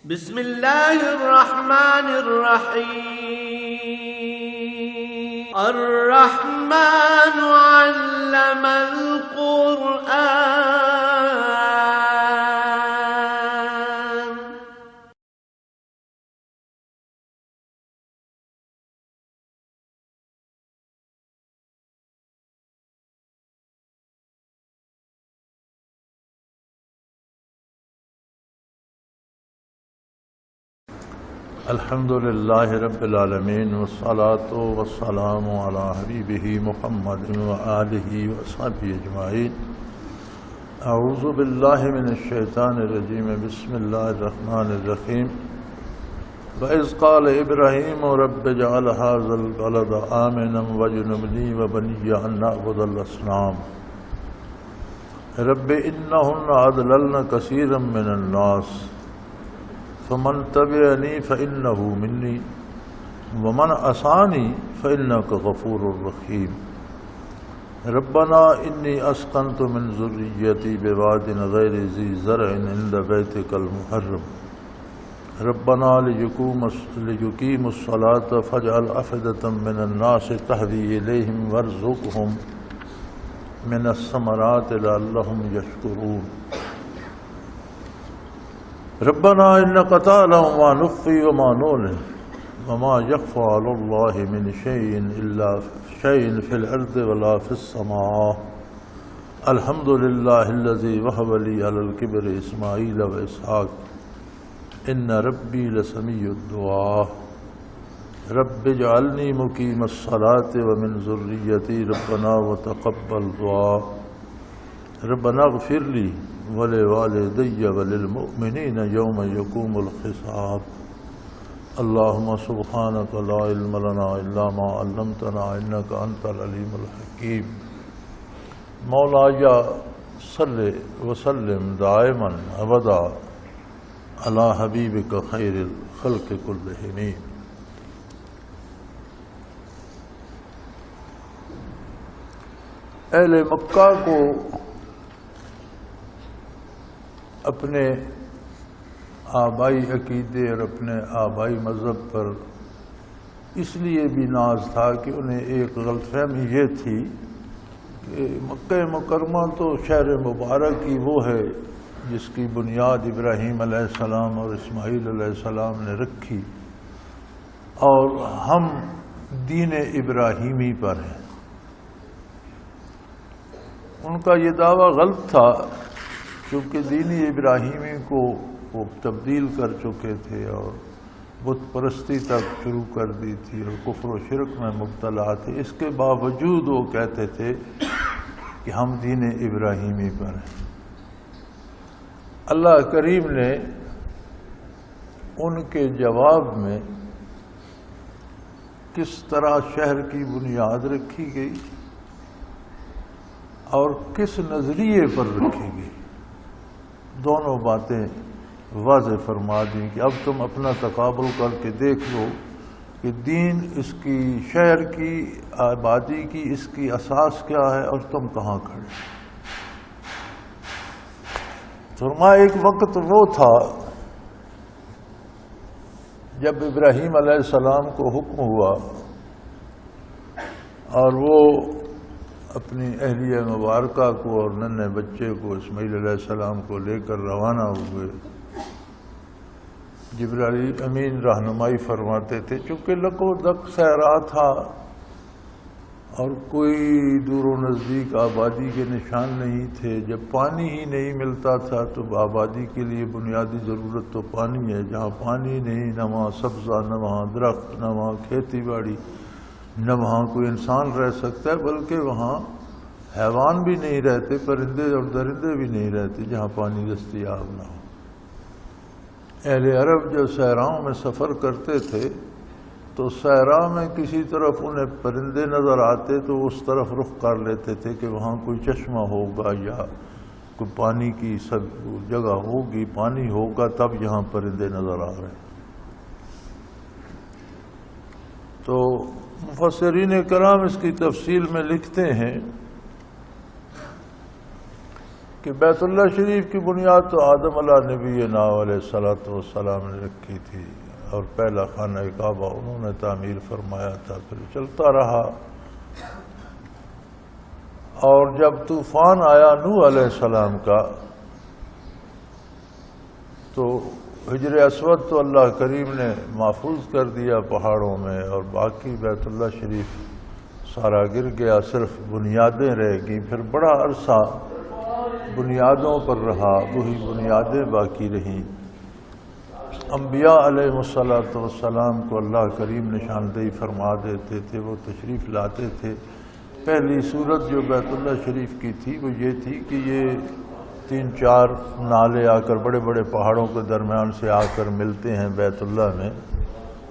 بسم اللہ الرحمن الرحیم الرحمن علم القرآن الحمد للہ رب العالمین والصلاة والسلام علی حبیبہ محمد وآلہ وصحبہ اجمعین۔ اعوذ باللہ من الشیطان الرجیم، بسم اللہ الرحمن الرحیم۔ وَإِذْ قَالَ إِبْرَاهِيمُ رَبِّ اجْعَلْ هَٰذَا الْبَلَدَ آمِنًا وَاجْنُبْنِي وَبَنِيَّ أَن نَّعْبُدَ الْأَصْنَامَ رَبِّ إِنَّهُنَّ أَضْلَلْنَ كَثِيرًا مِّنَ النَّاسِ فمن تبعنی فإنہ منی ومن عصانی فإنک غفور رحیم۔ ربنا انی اسکنت من ذریتی بواد غیر ذی زرع عند بیتک المحرم ربنا لیقیموا الصلاة فاجعل أفئدة من الناس تهوی الیہم وارزقہم من الثمرات لعلہم یشکرون۔ ربنا انک تعلم ما نخفی وما نعلن وما یخفی علی اللہ من شیء الا شیء فی الارض ولا فی السماء الحمد للہ الذی وہب لی علی الکبر اسماعیل و اسحاق ان ربی لسمیع الدعاء رب اجعلنی مقیم الصلاة ومن ذریتی ربنا وتقبل دعاء ربنا اغفر لی وَلِوَالِدَيَّ وَلِلْمُؤْمِنِينَ يَوْمَ يَقُومُ الْحِسَابُ اللهم سبحانك لا علم لنا إلا ما علمتنا إنك أنت العليم الحكيم۔ مولاي صل وسلم دائما أبدا على حبيبك خير الخلق كلهم۔ اہل مکہ کو اپنے آبائی عقیدے اور اپنے آبائی مذہب پر اس لیے بھی ناز تھا کہ انہیں ایک غلط فہمی یہ تھی کہ مکہ مکرمہ تو شہر مبارک ہی وہ ہے جس کی بنیاد ابراہیم علیہ السلام اور اسماعیل علیہ السلام نے رکھی، اور ہم دین ابراہیمی پر ہیں۔ ان کا یہ دعویٰ غلط تھا کیونکہ دین ابراہیمی کو وہ تبدیل کر چکے تھے اور بت پرستی تک شروع کر دی تھی اور کفر و شرک میں مبتلا تھے۔ اس کے باوجود وہ کہتے تھے کہ ہم دین ابراہیمی پر ہیں۔ اللہ کریم نے ان کے جواب میں کس طرح شہر کی بنیاد رکھی گئی اور کس نظریے پر رکھی گئی، دونوں باتیں واضح فرما دیں کہ اب تم اپنا تقابل کر کے دیکھ لو کہ دین اس کی شہر کی آبادی کی اس کی اساس کیا ہے اور تم کہاں کھڑے۔ فرمایا ایک وقت وہ تھا جب ابراہیم علیہ السلام کو حکم ہوا اور وہ اپنی اہلیہ مبارکہ کو اور ننھے بچے کو اسماعیل علیہ السلام کو لے کر روانہ ہوئے۔ جبرائیل امین رہنمائی فرماتے تھے، چونکہ لک و دک صحرا تھا اور کوئی دور و نزدیک آبادی کے نشان نہیں تھے، جب پانی ہی نہیں ملتا تھا تو آبادی کے لیے بنیادی ضرورت تو پانی ہے۔ جہاں پانی نہیں، نہ وہاں سبزہ، نہ وہاں درخت، نہ وہاں کھیتی باڑی، نہ وہاں کوئی انسان رہ سکتا ہے، بلکہ وہاں حیوان بھی نہیں رہتے، پرندے اور درندے بھی نہیں رہتے جہاں پانی دستیاب نہ ہو۔ اہل عرب جو صحراؤں میں سفر کرتے تھے تو صحرا میں کسی طرف انہیں پرندے نظر آتے تو اس طرف رخ کر لیتے تھے کہ وہاں کوئی چشمہ ہوگا یا کوئی پانی کی سب جگہ ہوگی، پانی ہوگا تب یہاں پرندے نظر آ رہے ہیں۔ تو مفسرین کرام اس کی تفصیل میں لکھتے ہیں کہ بیت اللہ شریف کی بنیاد تو آدم علیہ نبینا علیہ الصلوۃ والسلام نے رکھی تھی، اور پہلا خانہ کعبہ انہوں نے تعمیر فرمایا تھا، پھر چلتا رہا۔ اور جب طوفان آیا نوح علیہ السلام کا تو حجر اسود تو اللہ کریم نے محفوظ کر دیا پہاڑوں میں، اور باقی بیت اللہ شریف سارا گر گیا، صرف بنیادیں رہ گئیں۔ پھر بڑا عرصہ بنیادوں پر رہا، وہی بنیادیں باقی رہیں۔ انبیاء علیہ السلام کو اللہ کریم نشاندہی فرما دیتے تھے، وہ تشریف لاتے تھے۔ پہلی صورت جو بیت اللہ شریف کی تھی وہ یہ تھی کہ یہ 3-4 نالے آ کر بڑے بڑے پہاڑوں کے درمیان سے آ کر ملتے ہیں بیت اللہ میں،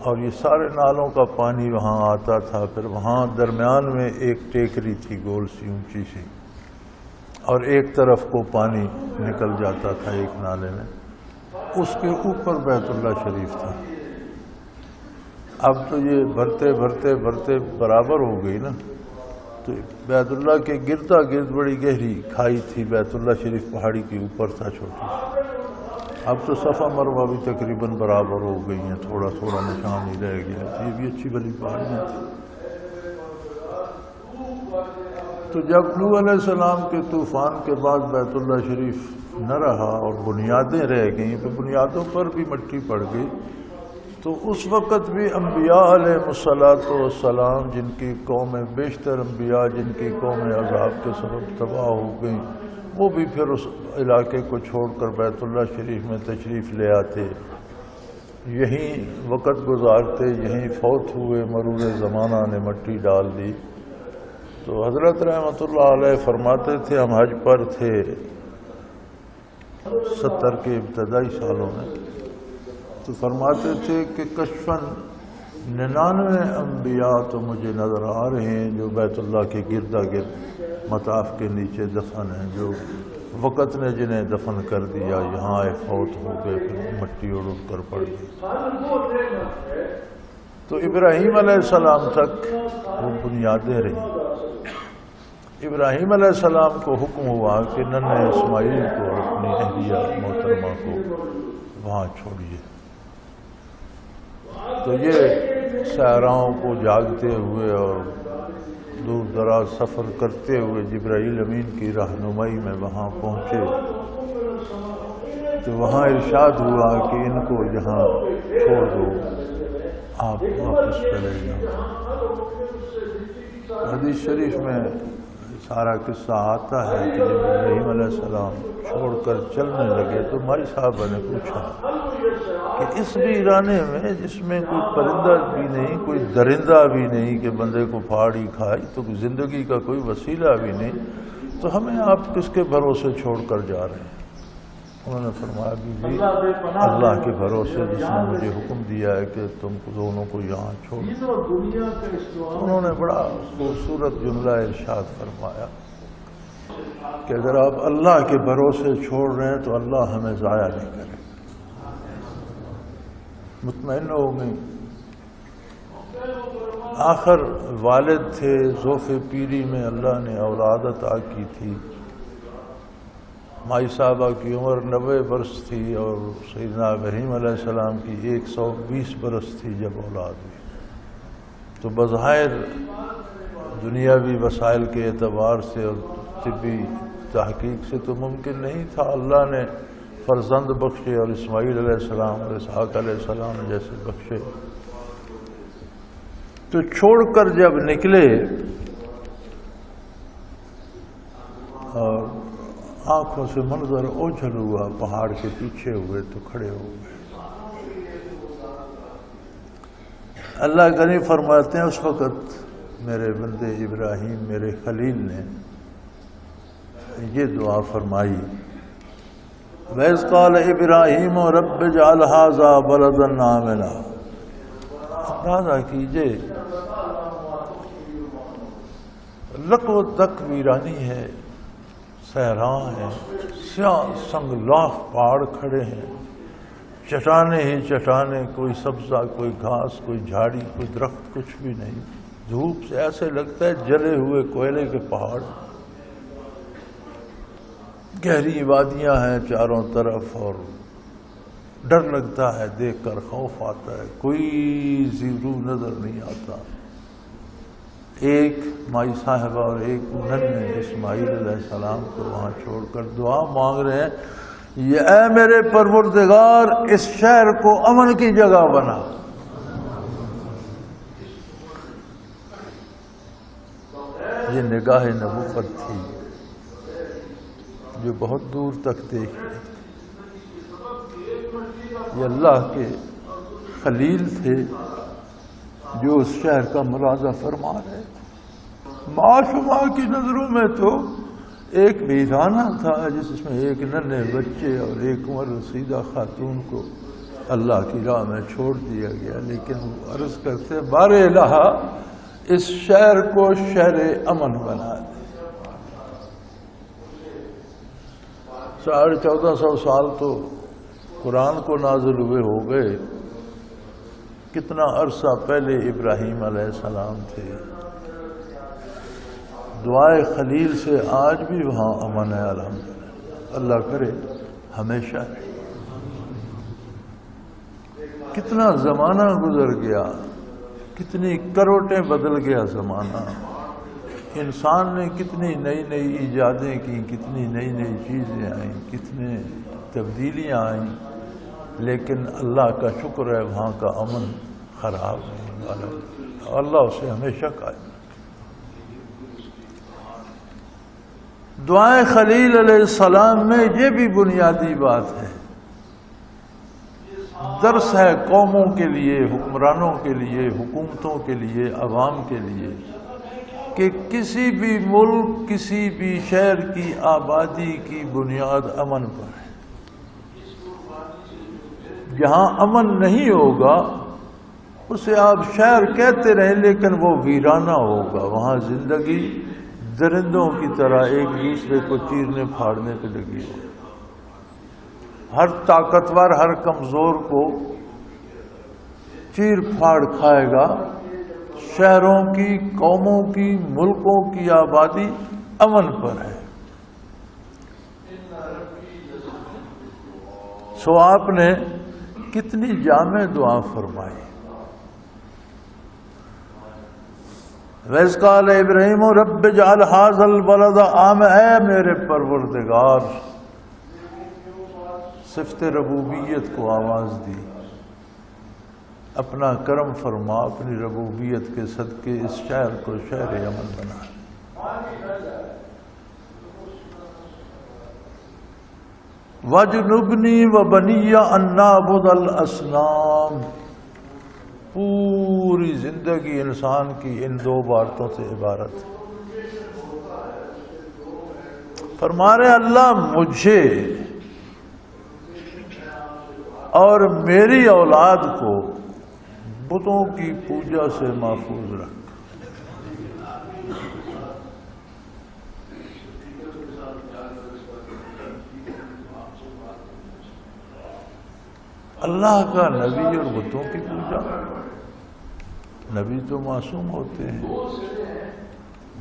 اور یہ سارے نالوں کا پانی وہاں آتا تھا۔ پھر وہاں درمیان میں ایک ٹیکری تھی گول سی اونچی سی، اور ایک طرف کو پانی نکل جاتا تھا ایک نالے میں، اس کے اوپر بیت اللہ شریف تھا۔ اب تو یہ بھرتے بھرتے بھرتے برابر ہو گئی نا، تو بیت اللہ کے گردا گرد بڑی گہری کھائی تھی، بیت اللہ شریف پہاڑی کے اوپر تھا چھوٹی سی۔ اب تو صفا مروہ بھی تقریباً برابر ہو گئی ہیں، تھوڑا تھوڑا نشان ہی رہ گیا۔ یہ بھی اچھی بھلی پہاڑیاں تھیں۔ تو جب نوح علیہ السلام کے طوفان کے بعد بیت اللہ شریف نہ رہا اور بنیادیں رہ گئیں، تو بنیادوں پر بھی مٹی پڑ گئی، تو اس وقت بھی انبیاء علیہ السلام، جن کی قومیں بیشتر انبیاء جن کی قومیں عذاب کے سبب تباہ ہو گئیں، وہ بھی پھر اس علاقے کو چھوڑ کر بیت اللہ شریف میں تشریف لے آتے، یہیں وقت گزارتے، یہیں فوت ہوئے، مرور زمانہ نے مٹی ڈال دی۔ تو حضرت رحمۃ اللہ علیہ فرماتے تھے، ہم حج پر تھے 70 کے ابتدائی سالوں میں، تو فرماتے تھے کہ کشفاً 99 انبیاء تو مجھے نظر آ رہے ہیں جو بیت اللہ کے گردا گرد مطاف کے نیچے دفن ہیں، جو وقت نے جنہیں دفن کر دیا، یہاں آئے فوت ہو گئے، پھر مٹی اڑ کر پڑ گئی۔ تو ابراہیم علیہ السلام تک وہ بنیادیں رہیں۔ ابراہیم علیہ السلام کو حکم ہوا کہ ننھے اسماعیل کو، اپنی اہلیہ محترمہ کو وہاں چھوڑیے۔ تو یہ صحراؤں کو جاگتے ہوئے اور دور دراز سفر کرتے ہوئے جبرائیل امین کی رہنمائی میں وہاں پہنچے، تو وہاں ارشاد ہوا کہ ان کو یہاں چھوڑ دو، آپ واپس چلے جاؤ۔ حدیث شریف میں سارا قصہ آتا ہے کہ جب ابراہیم علیہ السلام چھوڑ کر چلنے لگے تو مائی صاحبہ نے پوچھا کہ اس ویرانے میں جس میں کوئی پرندہ بھی نہیں، کوئی درندہ بھی نہیں کہ بندے کو پھاڑی کھائے، تو زندگی کا کوئی وسیلہ بھی نہیں، تو ہمیں آپ کس کے بھروسے چھوڑ کر جا رہے ہیں؟ انہوں نے فرمایا بیوی اللہ کے بھروسے جس نے مجھے حکم دیا ہے کہ تم دونوں کو یہاں چھوڑو۔ انہوں نے بڑا خوبصورت جملہ ارشاد فرمایا کہ اگر آپ اللہ کے بھروسے چھوڑ رہے ہیں تو اللہ ہمیں ضائع نہیں کرے۔ مطمئن ہو گئی۔ آخر والد تھے، ذوف پیری میں اللہ نے اولاد عطا کی تھی۔ مائی صاحبہ کی عمر 90 برس تھی اور سیدنا ابراہیم علیہ السلام کی 120 برس تھی جب اولاد ہوئی۔ تو بظاہر دنیاوی وسائل کے اعتبار سے اور طبی تحقیق سے تو ممکن نہیں تھا، اللہ نے فرزند بخشے اور اسماعیل علیہ السلام اور اسحاق علیہ السلام جیسے بخشے۔ تو چھوڑ کر جب نکلے اور آنکھوں سے منظر اوجھل ہوا، پہاڑ کے پیچھے ہوئے تو کھڑے ہو گئے۔ اللہ کریم فرماتے ہیں اس وقت میرے بندے ابراہیم میرے خلیل نے یہ دعا فرمائی، وَإِذْ قَالَ إِبْرَاهِيمُ رَبِّ اجْعَلْ هَٰذَا بَلَدًا آمِنًا۔ اندازہ کیجئے لکو تک ویرانی ہے، صحراء ہیں، سیاہ سنگ لاخ پہاڑ کھڑے ہیں، چٹانیں ہی چٹانیں، کوئی سبزہ، کوئی گھاس، کوئی جھاڑی، کوئی درخت، کچھ بھی نہیں۔ دھوپ سے ایسے لگتا ہے جلے ہوئے کوئلے کے پہاڑ، گہری وادیاں ہیں چاروں طرف اور ڈر لگتا ہے، دیکھ کر خوف آتا ہے، کوئی زیرو نظر نہیں آتا۔ ایک مائی صاحبہ اور ایک ننھے اسماعیل علیہ السلام کو وہاں چھوڑ کر دعا مانگ رہے ہیں، یہ اے میرے پروردگار اس شہر کو امن کی جگہ بنا۔ یہ نگاہ نبوت تھی جو بہت دور تک دیکھ رہی تھی۔ یہ اللہ کے خلیل تھے جو اس شہر کا ملازہ فرما رہے تھے۔ معاشمہ کی نظروں میں تو ایک ویرانہ تھا جس میں ایک ننھے بچے اور ایک عمر رسیدہ خاتون کو اللہ کی راہ میں چھوڑ دیا گیا، لیکن وہ عرض کرتے بار الہ اس شہر کو شہر امن بنا دے۔ 1450 سال تو قرآن کو نازل ہوئے ہو گئے، کتنا عرصہ پہلے ابراہیم علیہ السلام تھے۔ دعائے خلیل سے آج بھی وہاں امن ہے الحمدللہ، اللہ کرے ہمیشہ۔ کتنا زمانہ گزر گیا، کتنی کروٹیں بدل گیا زمانہ، انسان نے کتنی نئی نئی ایجادیں کی، کتنی نئی نئی چیزیں آئیں، کتنے تبدیلیاں آئیں، لیکن اللہ کا شکر ہے وہاں کا امن خراب نہیں والا، اللہ اسے ہمیشہ قائم۔ دعائے خلیل علیہ السلام میں یہ بھی بنیادی بات ہے، درس ہے قوموں کے لیے، حکمرانوں کے لیے، حکومتوں کے لیے، عوام کے لیے، کہ کسی بھی ملک، کسی بھی شہر کی آبادی کی بنیاد امن پر ہے۔ جہاں امن نہیں ہوگا اسے آپ شہر کہتے رہیں لیکن وہ ویرانہ ہوگا، وہاں زندگی درندوں کی طرح ایک دوسرے کو چیرنے پھاڑنے پہ لگی ہو، ہر طاقتور ہر کمزور کو چیر پھاڑ کھائے گا۔ شہروں کی، قوموں کی، ملکوں کی آبادی امن پر ہے۔ سو آپ نے کتنی جامع دعا فرمائی۔ وَإِذْ قَالَ إِبْرَاهِيمُ رَبِّ اجْعَلْ هَٰذَا الْبَلَدَ آمِنًا، اے میرے پروردگار، صفت ربوبیت کو آواز دی، اپنا کرم فرما، اپنی ربوبیت کے صدقے اس شہر کو شہر امن بنا۔ وَاجْنُبْنِي وَبَنِيَّ أَن نَّعْبُدَ الْأَصْنَامَ، پوری زندگی انسان کی ان دو باتوں سے عبارت ہے۔ فرما رہے اللہ مجھے اور میری اولاد کو بتوں کی پوجا سے محفوظ رکھ۔ اللہ کا نبی اور بتوں کی پوجا، نبی تو معصوم ہوتے ہیں،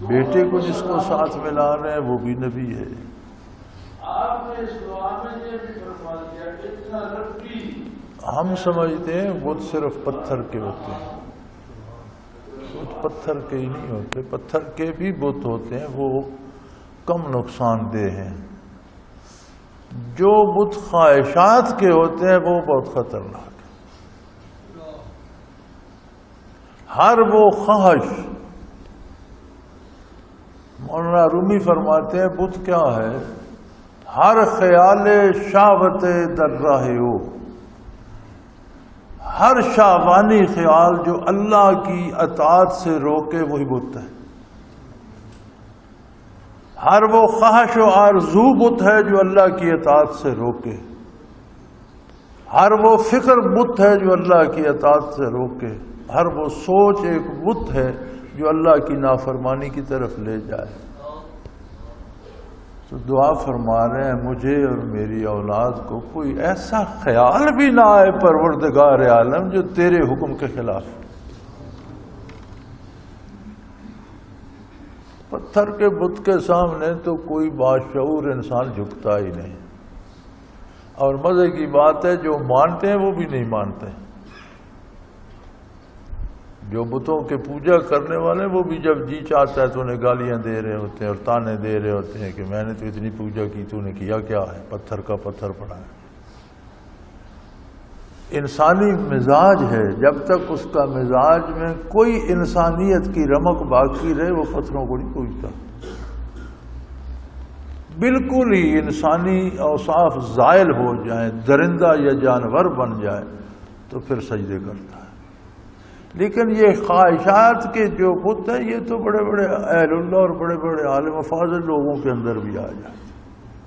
بیٹے کو جس کو ساتھ ملا رہے ہیں وہ بھی نبی ہے۔ ہم سمجھتے ہیں بت صرف پتھر کے ہوتے ہیں، بت پتھر کے ہی نہیں ہوتے، پتھر کے بھی بت ہوتے ہیں، وہ کم نقصان دہ ہیں۔ جو بت خواہشات کے ہوتے ہیں وہ بہت خطرناک ہے۔ ہر وہ خواہش، مولانا رومی فرماتے ہیں بت کیا ہے؟ ہر خیال شہوت در راہ ہو، ہر شہوانی خیال جو اللہ کی اطاعت سے روکے وہی بت ہے۔ ہر وہ خواہش و آرزو بت ہے جو اللہ کی اطاعت سے روکے، ہر وہ فکر بت ہے جو اللہ کی اطاعت سے روکے، ہر وہ سوچ ایک بت ہے جو اللہ کی نافرمانی کی طرف لے جائے۔ تو دعا فرما رہے ہیں مجھے اور میری اولاد کو کوئی ایسا خیال بھی نہ آئے پروردگار عالم جو تیرے حکم کے خلاف۔ پتھر کے بت کے سامنے تو کوئی باشعور انسان جھکتا ہی نہیں، اور مزے کی بات ہے جو مانتے ہیں وہ بھی نہیں مانتے، جو بتوں کے پوجا کرنے والے وہ بھی جب جی چاہتا ہے تو انہیں گالیاں دے رہے ہوتے ہیں اور تانے دے رہے ہوتے ہیں کہ میں نے تو اتنی پوجا کی، تو نے کیا کیا ہے، پتھر کا پتھر پڑا ہے۔ انسانی مزاج ہے، جب تک اس کا مزاج میں کوئی انسانیت کی رمق باقی رہے وہ پتھروں کو نہیں پوجتا، بالکل ہی انسانی اوصاف زائل ہو جائیں، درندہ یا جانور بن جائے تو پھر سجدے کرتا ہے۔ لیکن یہ خواہشات کے جو بت ہیں یہ تو بڑے بڑے اہل اللہ اور بڑے بڑے عالم و فاضل لوگوں کے اندر بھی آ جائے،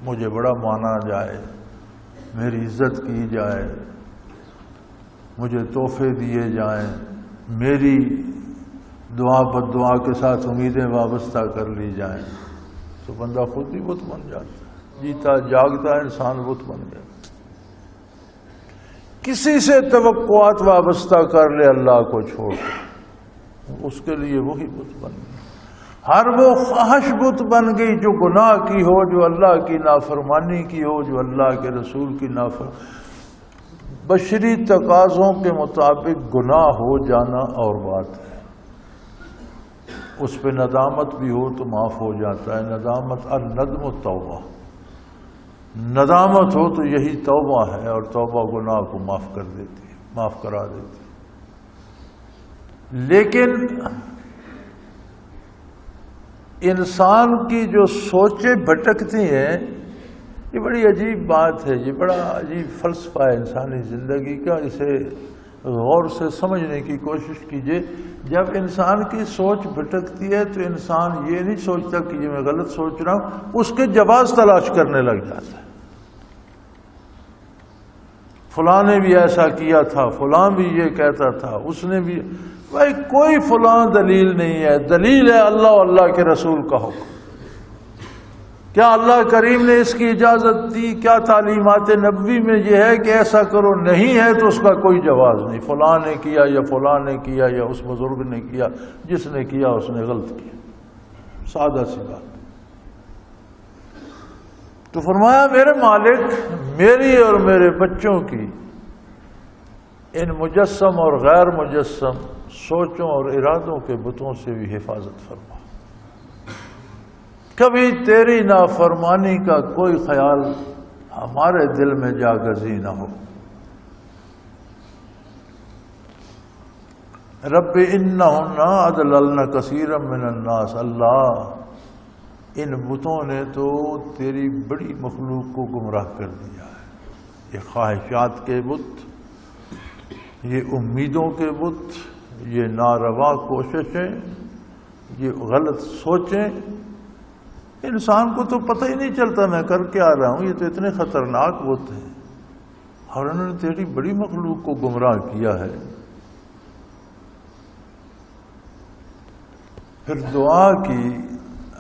مجھے بڑا مانا جائے، میری عزت کی جائے، مجھے تحفے دیے جائیں، میری دعا بد دعا کے ساتھ امیدیں وابستہ کر لی جائیں، تو بندہ خود ہی بت بن جاتا ہے، جیتا جاگتا انسان بت بن گیا۔ کسی سے توقعات وابستہ کر لے اللہ کو چھوڑ اس کے لیے وہی بت بن گئی، ہر وہ خواہش بت بن گئی جو گناہ کی ہو، جو اللہ کی نافرمانی کی ہو، جو اللہ کے رسول کی بشری تقاضوں کے مطابق گناہ ہو جانا اور بات ہے، اس پہ ندامت بھی ہو تو معاف ہو جاتا ہے۔ ندامت الندم التوبہ، ندامت ہو تو یہی توبہ ہے، اور توبہ گناہ کو معاف کر دیتی ہے، معاف کرا دیتی ہے۔ لیکن انسان کی جو سوچیں بھٹکتی ہیں، یہ بڑی عجیب بات ہے، یہ بڑا عجیب فلسفہ ہے انسانی زندگی کا، اسے غور سے سمجھنے کی کوشش کیجئے۔ جب انسان کی سوچ بھٹکتی ہے تو انسان یہ نہیں سوچتا کہ یہ میں غلط سوچ رہا ہوں، اس کے جواز تلاش کرنے لگ جاتا ہے۔ فلاں نے بھی ایسا کیا تھا، فلاں بھی یہ کہتا تھا، اس نے بھی، بھائی کوئی فلاں دلیل نہیں ہے، دلیل ہے اللہ اور اللہ کے رسول کا حکم۔ کیا اللہ کریم نے اس کی اجازت دی؟ کیا تعلیمات نبوی میں یہ ہے کہ ایسا کرو؟ نہیں ہے تو اس کا کوئی جواز نہیں، فلاں نے کیا یا فلاں نے کیا یا اس بزرگ نے کیا، جس نے کیا اس نے غلط کیا، سادہ سی بات۔ تو فرمایا میرے مالک میری اور میرے بچوں کی ان مجسم اور غیر مجسم سوچوں اور ارادوں کے بتوں سے بھی حفاظت فرما، کبھی تیری نافرمانی کا کوئی خیال ہمارے دل میں جاگزی نہ ہو۔ رب انہن اضللن کثیرا من الناس، اللہ ان بتوں نے تو تیری بڑی مخلوق کو گمراہ کر دیا ہے۔ یہ خواہشات کے بت، یہ امیدوں کے بت، یہ ناروا کوششیں، یہ غلط سوچیں، انسان کو تو پتہ ہی نہیں چلتا میں کر کے آ رہا ہوں، یہ تو اتنے خطرناک بت ہیں، اور انہوں نے تیری بڑی مخلوق کو گمراہ کیا ہے۔ پھر دعا کی،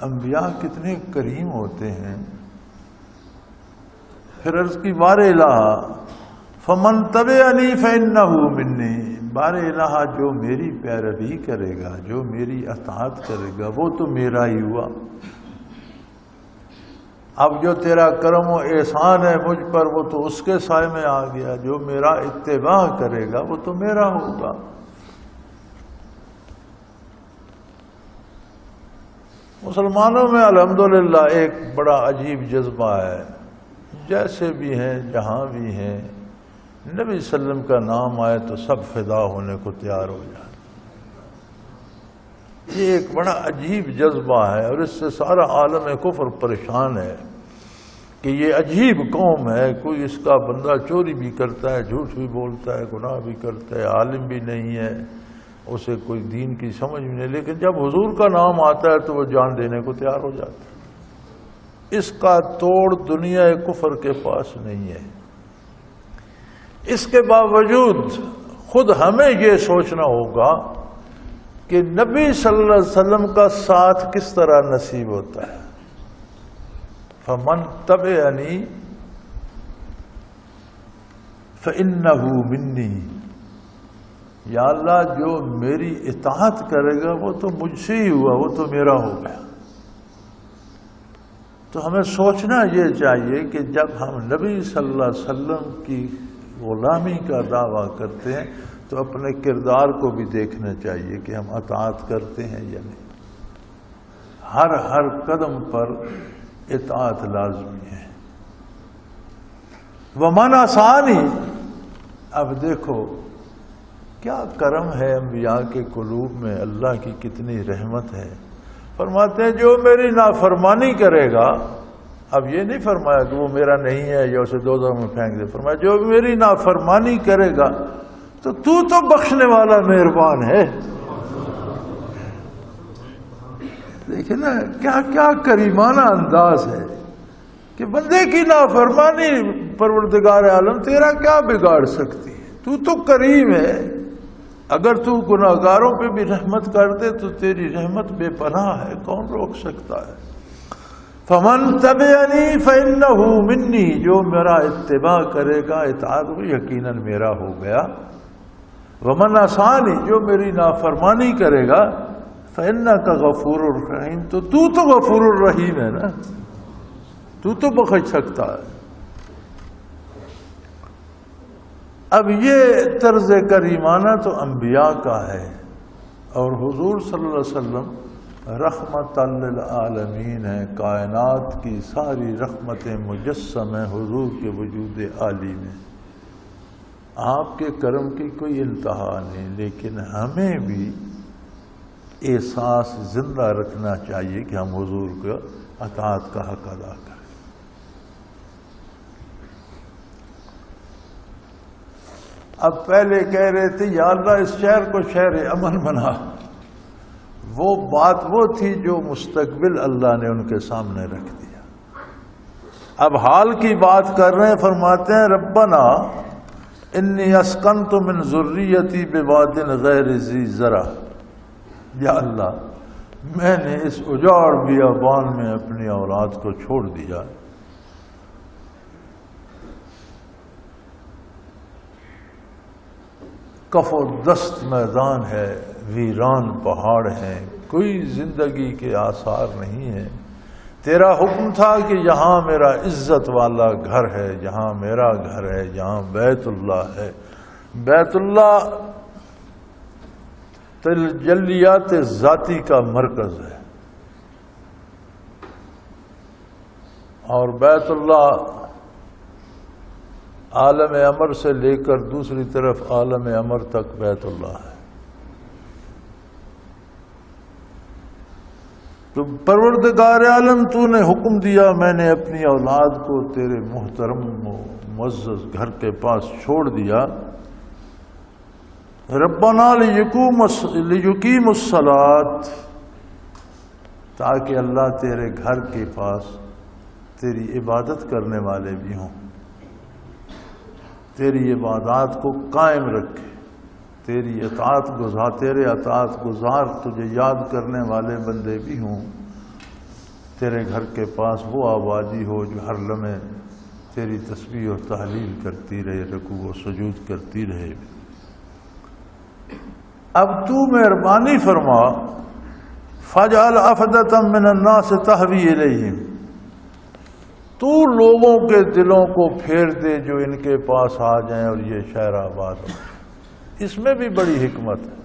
انبیاء کتنے کریم ہوتے ہیں۔ پھر عرض کی بار الہ فمن تبعنی فانہ منی، بار الہ جو میری پیروی کرے گا، جو میری اطاعت کرے گا وہ تو میرا ہی ہوا۔ اب جو تیرا کرم و احسان ہے مجھ پر وہ تو اس کے سائے میں آ گیا، جو میرا اتباع کرے گا وہ تو میرا ہوگا۔ مسلمانوں میں الحمدللہ ایک بڑا عجیب جذبہ ہے، جیسے بھی ہیں جہاں بھی ہیں، نبی صلی اللہ علیہ وسلم کا نام آئے تو سب فدا ہونے کو تیار ہو جائے۔ یہ ایک بڑا عجیب جذبہ ہے، اور اس سے سارا عالم کفر پریشان ہے کہ یہ عجیب قوم ہے، کوئی اس کا بندہ چوری بھی کرتا ہے، جھوٹ بھی بولتا ہے، گناہ بھی کرتا ہے، عالم بھی نہیں ہے، اسے کوئی دین کی سمجھ بھی نہیں، لیکن جب حضور کا نام آتا ہے تو وہ جان دینے کو تیار ہو جاتا ہے۔ اس کا توڑ دنیا کفر کے پاس نہیں ہے۔ اس کے باوجود خود ہمیں یہ سوچنا ہوگا کہ نبی صلی اللہ علیہ وسلم کا ساتھ کس طرح نصیب ہوتا ہے۔ فمن تبعنی فانہ منی، یا اللہ جو میری اطاعت کرے گا وہ تو مجھ سے ہی ہوا، وہ تو میرا ہو گیا۔ تو ہمیں سوچنا یہ چاہیے کہ جب ہم نبی صلی اللہ علیہ وسلم کی غلامی کا دعویٰ کرتے ہیں تو اپنے کردار کو بھی دیکھنا چاہیے کہ ہم اطاعت کرتے ہیں یا نہیں۔ ہر قدم پر اطاعت لازمی ہے۔ ومن آسانی، اب دیکھو کیا کرم ہے انبیاء کے قلوب میں، اللہ کی کتنی رحمت ہے۔ فرماتے ہیں جو میری نافرمانی کرے گا، اب یہ نہیں فرمایا کہ وہ میرا نہیں ہے یا اسے دوزخ میں پھینک دے، فرمایا جو میری نافرمانی کرے گا تو بخشنے والا مہربان ہے۔ دیکھیں نا کیا کریمانہ انداز ہے کہ بندے کی نافرمانی پروردگار عالم تیرا کیا بگاڑ سکتی ہے، تو کریم ہے۔ اگر تو گناہگاروں پہ بھی رحمت کر دے تو تیری رحمت بے پناہ ہے، کون روک سکتا ہے۔ فمن تبعنی فإنہ منی، جو میرا اتباع کرے گا، اطاعت وہ یقیناً میرا ہو گیا۔ ومن عصانی، جو میری نافرمانی کرے گا، فإنک غفور الرحیم، تو غفور الرحیم ہے نا، تو بخش سکتا ہے۔ اب یہ طرز کریمانہ تو انبیاء کا ہے، اور حضور صلی اللہ علیہ وسلم رحمت للعالمین ہے، کائنات کی ساری رحمتیں مجسم ہیں حضور کے وجود عالی میں۔ آپ کے کرم کی کوئی انتہا نہیں، لیکن ہمیں بھی احساس زندہ رکھنا چاہیے کہ ہم حضور کو اطاعت کا حق ادا کریں۔ اب پہلے کہہ رہے تھے یا اللہ اس شہر کو شہر امن بنا، وہ بات وہ تھی جو مستقبل اللہ نے ان کے سامنے رکھ دیا۔ اب حال کی بات کر رہے ہیں، فرماتے ہیں ربنا انی اسکنت من ذریتی بواد غیر ذی زرع، یا اللہ میں نے اس اجاڑ بیابان میں اپنی اولاد کو چھوڑ دیا، کف و دست میدان ہے، ویران پہاڑ ہیں، کوئی زندگی کے آثار نہیں ہیں۔ تیرا حکم تھا کہ یہاں میرا عزت والا گھر ہے، یہاں میرا گھر ہے، یہاں بیت اللہ ہے۔ بیت اللہ تجلیات ذاتی کا مرکز ہے، اور بیت اللہ عالم امر سے لے کر دوسری طرف عالم امر تک بیت اللہ ہے۔ تو پروردگار عالم تو نے حکم دیا، میں نے اپنی اولاد کو تیرے محترم و معزز گھر کے پاس چھوڑ دیا۔ ربنا لیقیموا الصلاۃ، تاکہ اللہ تیرے گھر کے پاس تیری عبادت کرنے والے بھی ہوں، تیری عبادات کو قائم رکھے، تیری اطاعت گزار، تیرے اطاعت گزار تجھے یاد کرنے والے بندے بھی ہوں، تیرے گھر کے پاس وہ آبادی ہو جو ہر لمحے تیری تسبیح و تحلیل کرتی رہے، رکوع و سجود کرتی رہے۔ اب تو مہربانی فرما، فاجعل افئدۃ من الناس تہوی الیہم، تو لوگوں کے دلوں کو پھیر دے جو ان کے پاس آ جائیں اور یہ شہر آباد ہو۔ اس میں بھی بڑی حکمت ہے۔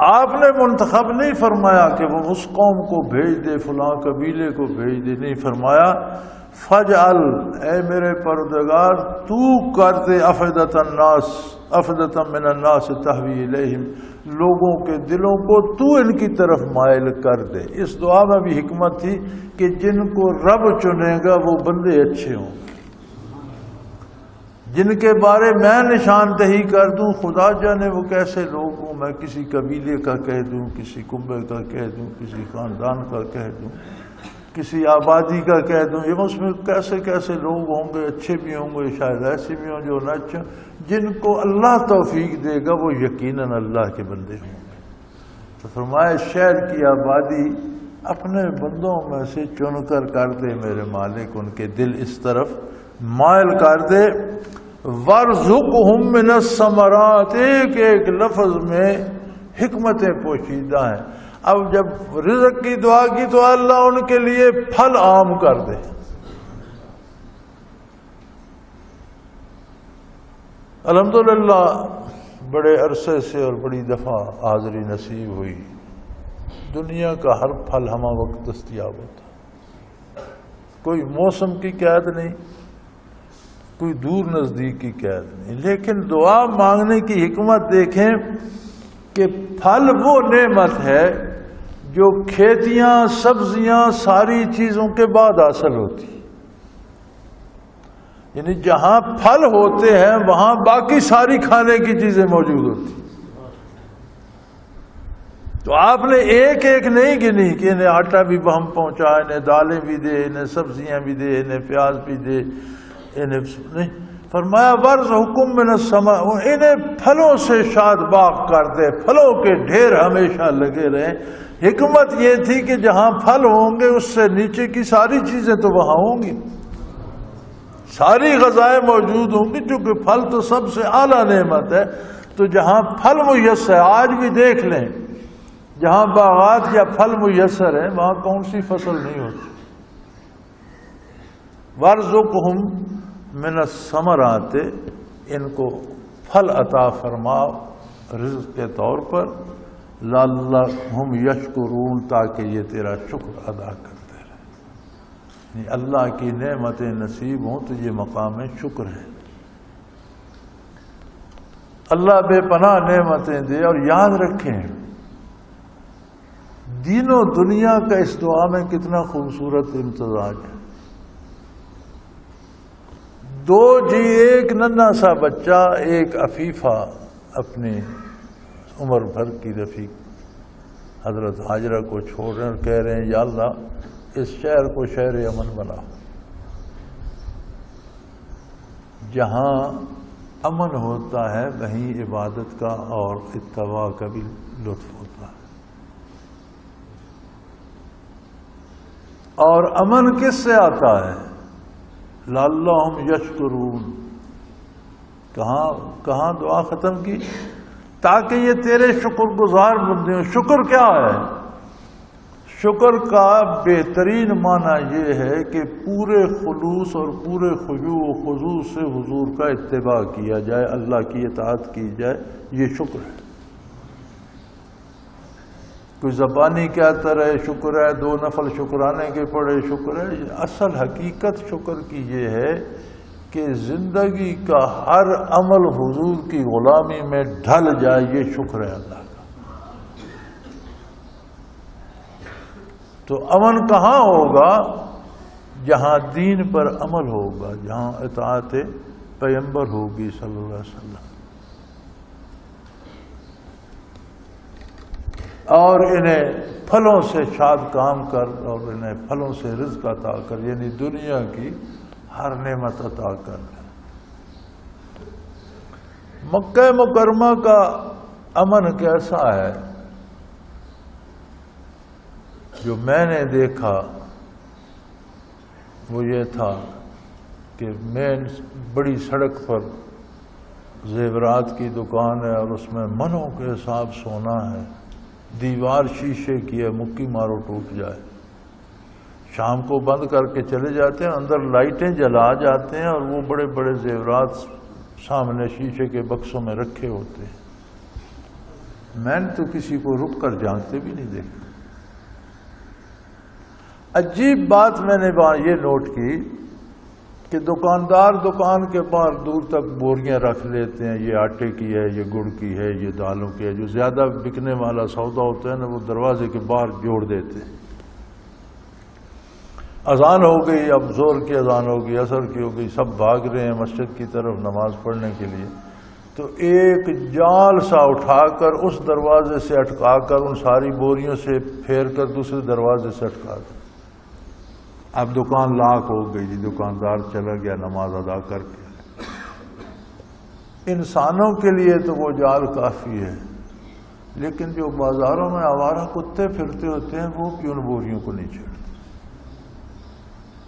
آپ نے منتخب نہیں فرمایا کہ وہ اس قوم کو بھیج دے، فلاں قبیلے کو بھیج دے، نہیں فرمایا فجعل، اے میرے پروردگار تو کر دے افئدۃ من الناس تہوی الیہم، لوگوں کے دلوں کو تو ان کی طرف مائل کر دے۔ اس دعا میں بھی حکمت تھی کہ جن کو رب چنے گا وہ بندے اچھے ہوں، جن کے بارے میں نشاندہی کر دوں، خدا جانے وہ کیسے لوگ ہوں، میں کسی قبیلے کا کہہ دوں، کسی کنبے کا کہہ دوں، کسی خاندان کا کہہ دوں، کسی آبادی کا کہہ دوں، یہ اس میں کیسے کیسے لوگ ہوں گے، اچھے بھی ہوں گے، شاید ایسے بھی ہوں جو نہ اچھے، جن کو اللہ توفیق دے گا وہ یقیناً اللہ کے بندے ہوں گے۔ تو فرمایا شہر کی آبادی اپنے بندوں میں سے چن کر دے میرے مالک، ان کے دل اس طرف مائل کر دے۔ وَارْزُقْهُم مِّنَ الثَّمَرَاتِ، ایک ایک لفظ میں حکمتیں پوشیدہ ہیں۔ اب جب رزق کی دعا کی تو اللہ ان کے لیے پھل عام کر دے. الحمدللہ بڑے عرصے سے اور بڑی دفعہ حاضری نصیب ہوئی. دنیا کا ہر پھل ہمہ وقت دستیاب ہوتا، کوئی موسم کی قید نہیں، کوئی دور نزدیک کی قید نہیں. لیکن دعا مانگنے کی حکمت دیکھیں کہ پھل وہ نعمت ہے جو کھیتیاں، سبزیاں، ساری چیزوں کے بعد حاصل ہوتی. یعنی جہاں پھل ہوتے ہیں وہاں باقی ساری کھانے کی چیزیں موجود ہوتی. تو آپ نے ایک ایک نہیں گنی کہ انہیں آٹا بھی ہم پہنچا، انہیں دالیں بھی دے، انہیں سبزیاں بھی دے، انہیں پیاز بھی دے، انہیں نہیں. فرمایا وَرْزُقْهُم مِّنَ السَّمَاءِ، انہیں پھلوں سے شاد باغ کر دے، پھلوں کے ڈھیر ہمیشہ لگے رہیں. حکمت یہ تھی کہ جہاں پھل ہوں گے اس سے نیچے کی ساری چیزیں تو وہاں ہوں گی، ساری غذائیں موجود ہوں گی، چونکہ پھل تو سب سے اعلیٰ نعمت ہے. تو جہاں پھل میسر ہے، آج بھی دیکھ لیں جہاں باغات یا پھل میسر ہیں وہاں کون سی فصل نہیں ہوتی. وَرْزُقْهُم مِّنَ الثَّمَرَاتِ، ان کو پھل عطا فرماؤ رزق کے طور پر، لَعَلَّهُمْ يَشْكُرُونَ، تاکہ یہ تیرا شکر ادا کرتے رہیں. یعنی اللہ کی نعمتیں نصیب ہوں تو یہ مقام شکر ہے. اللہ بے پناہ نعمتیں دے. اور یاد رکھیں دین و دنیا کا اس دعا میں کتنا خوبصورت امتزاج ہے. دو جی، ایک ننھا سا بچہ، ایک عفیفہ اپنی عمر بھر کی رفیق حضرت ہاجرہ کو چھوڑ رہے ہیں اور کہہ رہے ہیں یا اللہ اس شہر کو شہر امن بنا. جہاں امن ہوتا ہے وہیں عبادت کا اور اتباع کا بھی لطف ہوتا ہے. اور امن کس سے آتا ہے؟ لعلہم یشکرون. کہاں دعا ختم کی؟ تاکہ یہ تیرے شکر گزار بندے ہوں. شکر کیا ہے؟ شکر کا بہترین معنی یہ ہے کہ پورے خلوص اور پورے خضوع و خضوع سے حضور کا اتباع کیا جائے، اللہ کی اطاعت کی جائے. یہ شکر ہے. کوئی زبانی کہتا رہے شکر ہے، 2 نفل شکرانے کے پڑھے شکر ہے. اصل حقیقت شکر کی یہ ہے کہ زندگی کا ہر عمل حضور کی غلامی میں ڈھل جائے. یہ شکر ہے اللہ کا. تو امن کہاں ہوگا؟ جہاں دین پر عمل ہوگا، جہاں اطاعت پیغمبر ہوگی صلی اللہ علیہ وسلم. اور انہیں پھلوں سے شاد کام کر اور انہیں پھلوں سے رزق عطا کر، یعنی دنیا کی ہر نعمت عطا کر. مکہ مکرمہ کا امن کیسا ہے؟ جو میں نے دیکھا وہ یہ تھا کہ مین بڑی سڑک پر زیورات کی دکان ہے اور اس میں منوں کے حساب سونا ہے. دیوار شیشے کی ہے، مکی مارو ٹوٹ جائے. شام کو بند کر کے چلے جاتے ہیں، اندر لائٹیں جلا جاتے ہیں اور وہ بڑے بڑے زیورات سامنے شیشے کے بکسوں میں رکھے ہوتے ہیں. میں نے تو کسی کو رک کر جانتے بھی نہیں دیکھا. عجیب بات میں نے یہ نوٹ کی کہ دکاندار دکان کے باہر دور تک بوریاں رکھ لیتے ہیں، یہ آٹے کی ہے، یہ گڑ کی ہے، یہ دالوں کی ہے. جو زیادہ بکنے والا سودا ہوتا ہے نا وہ دروازے کے باہر جوڑ دیتے ہیں. اذان ہو گئی، اب زور کی اذان ہو گئی، عصر کی ہو گئی، سب بھاگ رہے ہیں مسجد کی طرف نماز پڑھنے کے لیے. تو ایک جال سا اٹھا کر اس دروازے سے اٹکا کر ان ساری بوریوں سے پھیر کر دوسرے دروازے سے اٹکا کر اب دکان لاک ہو گئی. جی دکاندار چلا گیا نماز ادا کر کے. انسانوں کے لیے تو وہ جال کافی ہے، لیکن جو بازاروں میں آوارہ کتے پھرتے ہوتے ہیں وہ کیوں ان بوریوں کو نہیں چھیڑتے؟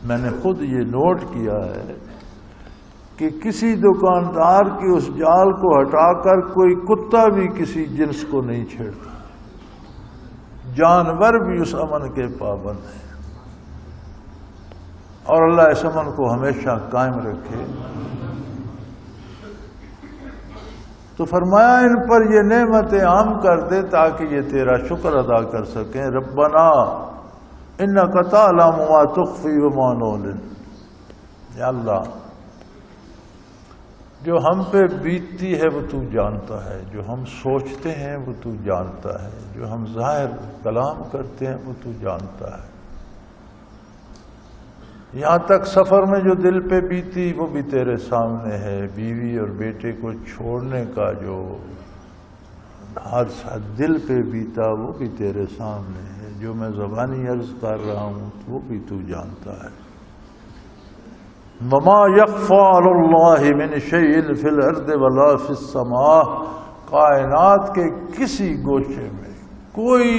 میں نے خود یہ نوٹ کیا ہے کہ کسی دکاندار کی اس جال کو ہٹا کر کوئی کتا بھی کسی جنس کو نہیں چھیڑتا. جانور بھی اس امن کے پابند ہیں، اور اللہ اس امن کو ہمیشہ قائم رکھے۔ تو فرمایا ان پر یہ نعمتیں عام کر دے تاکہ یہ تیرا شکر ادا کر سکیں۔ ربنا انک تعلم ما تخفی وما نعلن، یا اللہ جو ہم پہ بیتتی ہے وہ تو جانتا ہے، جو ہم سوچتے ہیں وہ تو جانتا ہے، جو ہم ظاہر کلام کرتے ہیں وہ تو جانتا ہے، یہاں تک سفر میں جو دل پہ بیتی وہ بھی تیرے سامنے ہے، بیوی اور بیٹے کو چھوڑنے کا جو حادثہ دل پہ بیتا وہ بھی تیرے سامنے ہے، جو میں زبانی عرض کر رہا ہوں وہ بھی تو جانتا ہے۔ وما یخفی علی اللہ من شیء فی الارض ولا فی السماء، کائنات کے کسی گوشے میں کوئی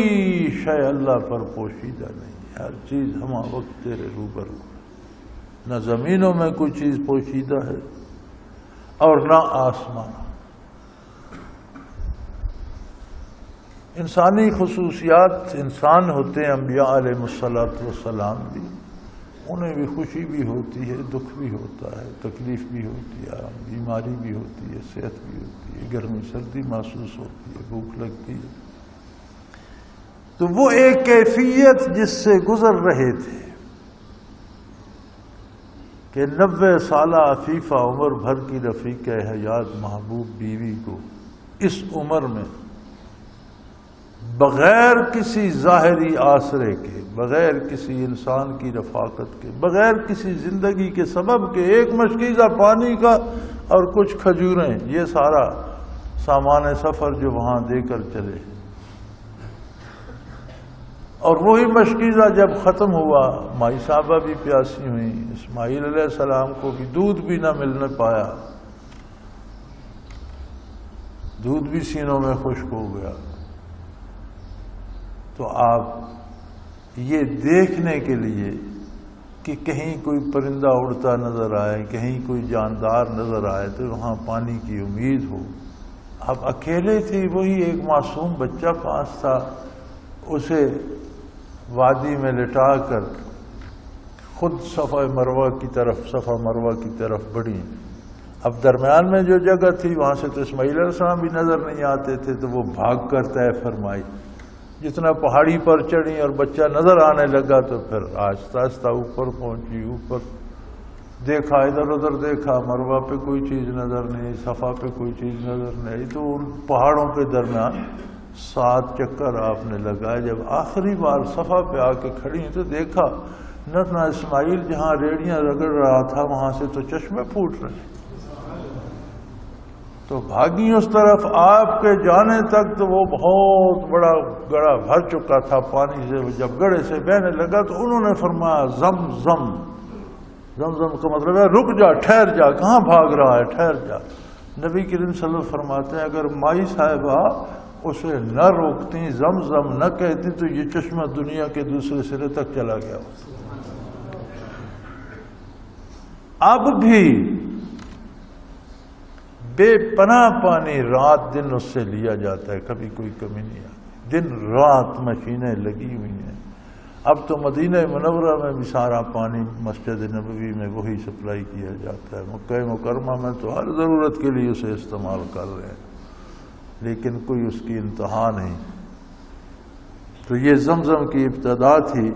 شے اللہ پر پوشیدہ نہیں، ہر چیز ہمہ وقت تیرے روبرو، نہ زمینوں میں کوئی چیز پوشیدہ ہے اور نہ آسمان۔ انسانی خصوصیات انسان ہوتے ہیں، انبیاء علیہ السلام بھی، انہیں بھی خوشی بھی ہوتی ہے، دکھ بھی ہوتا ہے، تکلیف بھی ہوتی ہے، بیماری بھی ہوتی ہے، صحت بھی ہوتی ہے، گرمی سردی محسوس ہوتی ہے، بھوک لگتی ہے۔ تو وہ ایک کیفیت جس سے گزر رہے تھے کہ 90 سالہ عفیفہ عمر بھر کی رفیق حیات محبوب بیوی کو اس عمر میں بغیر کسی ظاہری آسرے کے، بغیر کسی انسان کی رفاقت کے، بغیر کسی زندگی کے سبب کے، ایک مشکیزہ پانی کا اور کچھ کھجوریں، یہ سارا سامان سفر جو وہاں دے کر چلے، اور وہی مشکیزہ جب ختم ہوا مائی صاحبہ بھی پیاسی ہوئیں، اسماعیل علیہ السلام کو بھی دودھ بھی نہ ملنے پایا، دودھ بھی سینوں میں خشک ہو گیا۔ تو آپ یہ دیکھنے کے لیے کہ کہیں کوئی پرندہ اڑتا نظر آئے، کہیں کوئی جاندار نظر آئے تو وہاں پانی کی امید ہو۔ اب اکیلے تھی، وہی ایک معصوم بچہ پاس تھا، اسے وادی میں لٹا کر خود صفا مروہ کی طرف بڑھی۔ اب درمیان میں جو جگہ تھی وہاں سے تو اسماعیل علیہ السلام بھی نظر نہیں آتے تھے، تو وہ بھاگ کر طے فرمائی۔ جتنا پہاڑی پر چڑھی اور بچہ نظر آنے لگا تو پھر آہستہ آہستہ اوپر پہنچی، اوپر دیکھا، ادھر ادھر دیکھا، مروہ پہ کوئی چیز نظر نہیں، صفا پہ کوئی چیز نظر نہیں، تو ان پہاڑوں کے درمیان 7 چکر آپ نے لگائے۔ جب آخری بار صفا پہ آ کے کھڑی تو دیکھا نہ اسماعیل جہاں ریڑیاں رگڑ رہا تھا وہاں سے تو چشمے پھوٹ رہے، تو بھاگی اس طرف۔ آپ کے جانے تک تو وہ بہت بڑا گڑھا بھر چکا تھا پانی سے، جب گڑھے سے بہنے لگا تو انہوں نے فرمایا زمزم۔ زمزم کا مطلب ہے رک جا، ٹھہر جا، کہاں بھاگ رہا ہے، ٹھہر جا۔ نبی کریم صلی اللہ علیہ وسلم فرماتے ہیں اگر مائی صاحبہ اسے نہ روکتی، زمزم نہ کہتی تو یہ چشمہ دنیا کے دوسرے سرے تک چلا گیا ہوتا۔ اب بھی بے پناہ پانی رات دن اس سے لیا جاتا ہے، کبھی کوئی کمی نہیں آتی، دن رات مشینیں لگی ہوئی ہیں۔ اب تو مدینہ منورہ میں بھی سارا پانی مسجد نبوی میں وہی سپلائی کیا جاتا ہے، مکہ مکرمہ میں تو ہر ضرورت کے لیے اسے استعمال کر رہے ہیں، لیکن کوئی اس کی انتہا نہیں۔ تو یہ زمزم کی ابتدا تھی۔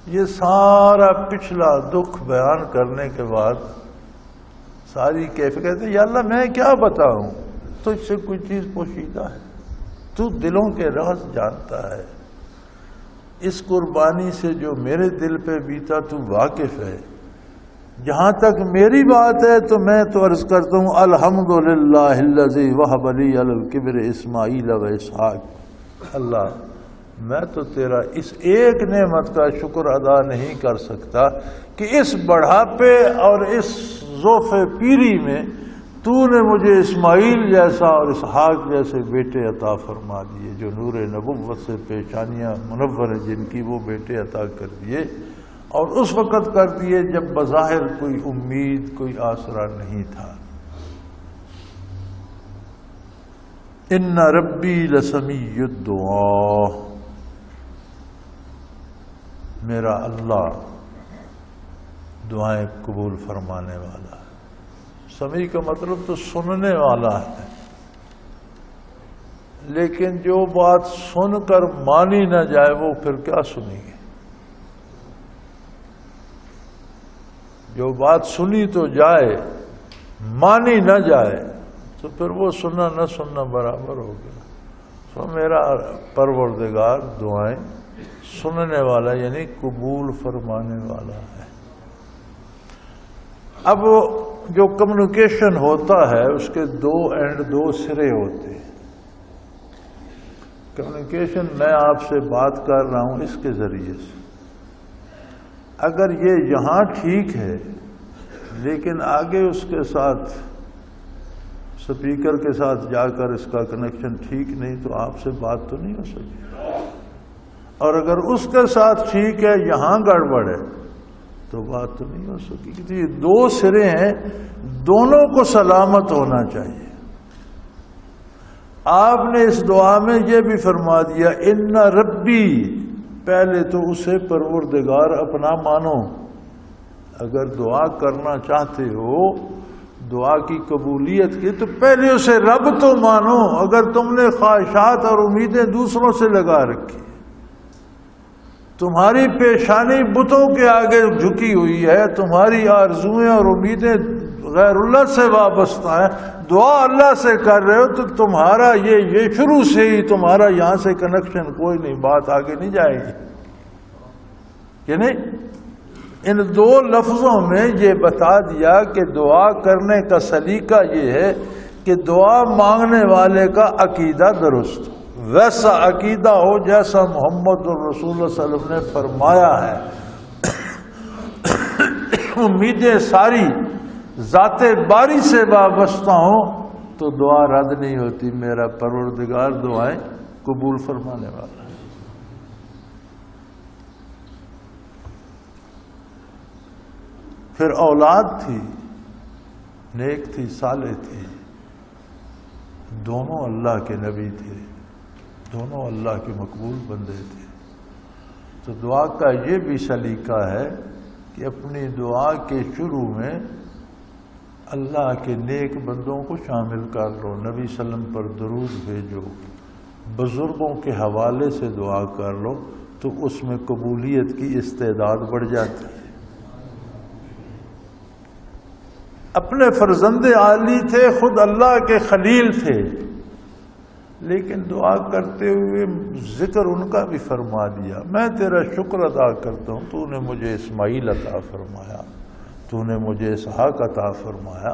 یہ سارا پچھلا دکھ بیان کرنے کے بعد ساری کیفیت کہتے ہیں یا اللہ میں کیا بتاؤں، تجھ سے کوئی چیز پوشیدہ ہے، تو دلوں کے راز جانتا ہے، اس قربانی سے جو میرے دل پہ بیتا تو واقف ہے۔ جہاں تک میری بات ہے تو میں تو عرض کرتا ہوں الحمدللہ الذی وہب لی علی الکبر اسماعیل و اسحاق۔ اللہ میں تو تیرا اس ایک نعمت کا شکر ادا نہیں کر سکتا کہ اس بڑھاپے اور اس ذوف پیری میں تو نے مجھے اسماعیل جیسا اور اسحاق جیسے بیٹے عطا فرما دیے، جو نور نبوت سے پیشانیاں منور ہیں جن کی، وہ بیٹے عطا کر دیے، اور اس وقت کر دیے جب بظاہر کوئی امید، کوئی آسرا نہیں تھا۔ ان ربی لسمیع الدعاء، میرا اللہ دعائیں قبول فرمانے والا ہے۔ سمیع کا مطلب تو سننے والا ہے، لیکن جو بات سن کر مانی نہ جائے وہ پھر کیا سنیں گے؟ جو بات سنی تو جائے، مانی نہ جائے تو پھر وہ سننا نہ سننا برابر ہو گیا۔ تو میرا پروردگار دعائیں سننے والا یعنی قبول فرمانے والا ہے۔ اب جو کمیونیکیشن ہوتا ہے اس کے دو اینڈ، دو سرے ہوتے ہیں۔ کمیونیکیشن میں آپ سے بات کر رہا ہوں اس کے ذریعے سے، اگر یہ یہاں ٹھیک ہے لیکن آگے اس کے ساتھ سپیکر کے ساتھ جا کر اس کا کنیکشن ٹھیک نہیں تو آپ سے بات تو نہیں ہو سکتی، اور اگر اس کے ساتھ ٹھیک ہے یہاں گڑبڑ ہے تو بات تو نہیں ہو سکتی۔ کیونکہ یہ دو سرے ہیں، دونوں کو سلامت ہونا چاہیے۔ آپ نے اس دعا میں یہ بھی فرما دیا ان ربی، پہلے تو اسے پروردگار اپنا مانو۔ اگر دعا کرنا چاہتے ہو دعا کی قبولیت کی تو پہلے اسے رب تو مانو۔ اگر تم نے خواہشات اور امیدیں دوسروں سے لگا رکھی، تمہاری پیشانی بتوں کے آگے جھکی ہوئی ہے، تمہاری آرزویں اور امیدیں غیر اللہ سے وابستہ ہیں، دعا اللہ سے کر رہے ہو تو تمہارا یہ شروع سے ہی تمہارا یہاں سے کنیکشن کوئی نہیں، بات آگے نہیں جائے گی۔ یعنی ان دو لفظوں میں یہ بتا دیا کہ دعا کرنے کا سلیقہ یہ ہے کہ دعا مانگنے والے کا عقیدہ درست ہو، ویسا عقیدہ ہو جیسا محمد الرسول اللہ صلی اللہ علیہ وسلم نے فرمایا ہے۔ امیدیں ساری ذات باری سے وابستہ ہوں تو دعا رد نہیں ہوتی۔ میرا پروردگار دعائیں قبول فرمانے والا ہے۔ پھر اولاد تھی، نیک تھی، صالح تھی، دونوں اللہ کے نبی تھے، دونوں اللہ کے مقبول بندے تھے۔ تو دعا کا یہ بھی سلیقہ ہے کہ اپنی دعا کے شروع میں اللہ کے نیک بندوں کو شامل کر لو، نبی صلی اللہ علیہ وسلم پر درود بھیجو، بزرگوں کے حوالے سے دعا کر لو تو اس میں قبولیت کی استعداد بڑھ جاتی ہے۔ اپنے فرزند عالی تھے، خود اللہ کے خلیل تھے، لیکن دعا کرتے ہوئے ذکر ان کا بھی فرما دیا، میں تیرا شکر ادا کرتا ہوں، تو نے مجھے اسماعیل عطا فرمایا، تو نے مجھے اسحاق عطا فرمایا،